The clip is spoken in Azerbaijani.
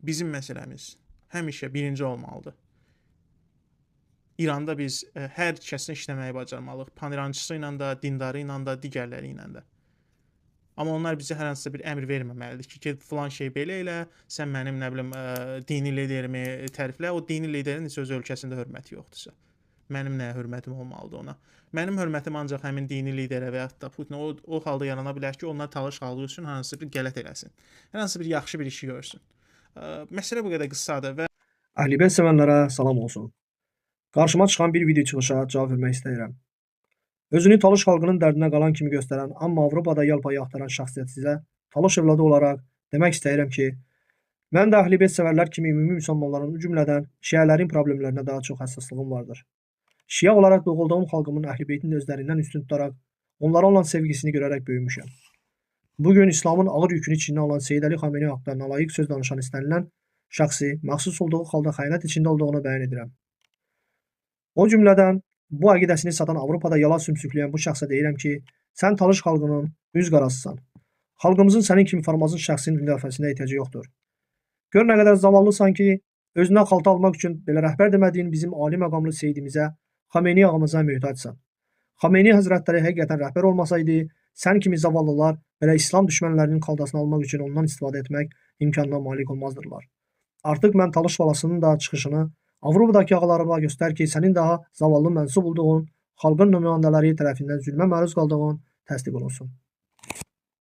bizim məsələmiz həmişə birinci olmalıdır. İranda biz hər kəslə işləməyi bacarmalıyıq. Panirancısı ilə də, dindarı ilə də, digərləri ilə də. Amma onlar bizə hər hansısa bir əmr verməməlidir ki, get filan şey belə elə, sən mənim nə bilim dini liderimi təriflə, o dini liderin heç öz ölkəsində hörməti yoxdursa. Mənim nəyə hörmətim olmalıdır ona? Mənim hörmətim ancaq həmin dini liderə və yaxud da Putinə o halda yarana bilər ki, onlar talış xalqı üçün hər hansı bir qələt eləsin. Hər hansı bir yaxşı bir işi görsün. Məsələ bu qədər qısadır və Əhlibeyt sevənlərə salam olsun. Qarşıma çıxan bir video çıxışa cavab vermək istəyirəm. Özünü Talış xalqının dərdinə qalan kimi göstərən, amma Avropada yalpayı axtaran şəxsiyyət sizə Talış övladı olaraq demək istəyirəm ki, mən də Əhlibeyt sevərlər kimi ümumi müsəlmanların, o cümlədən şiələrin problemlərinə daha çox həssaslığım vardır. Şiə olaraq doğulduğum xalqımın Əhlibeytin özlərindən üstün tutaraq, onlara olan sevgisini görərək böyümüşəm. Bugün İslamın ağır yükünü çininə alan Seyyid Əli Xamenei haqqında nalayiq söz danışan istənilən şəxsi məxsus olduğu halda xəyanət içində olduğunu bəyan edirəm. O cümlədən bu əqidəsini satan Avropada yalan sümsükləyən bu şəxsə deyirəm ki, sən Talış xalqının üz qarasısan. Xalqımızın sənin kimi formazın şəxsinin müdafiəsinə ehtiyacı yoxdur. Gör nə qədər zavallısan ki, özünə xalta almaq üçün belə rəhbər demədiyin bizim ali məqamlı Seyyidimizə, Xamenei ağamıza möhtacsan. Xamenei həzrətləri həqiqətən rəhbər olmasaydı, sən kimi zavallılar belə İslam düşmənlərinin xaltasını almaq üçün ondan istifadə etmək imkanına malik olmazdırlar. Artıq mən Talış balasının da çıxışını Avropadakı ağalarıma göstər ki, sənin daha zavallı mənsub olduğun xalqın nümayəndələri tərəfindən zülmə məruz qaldığın təsdiq olunsun.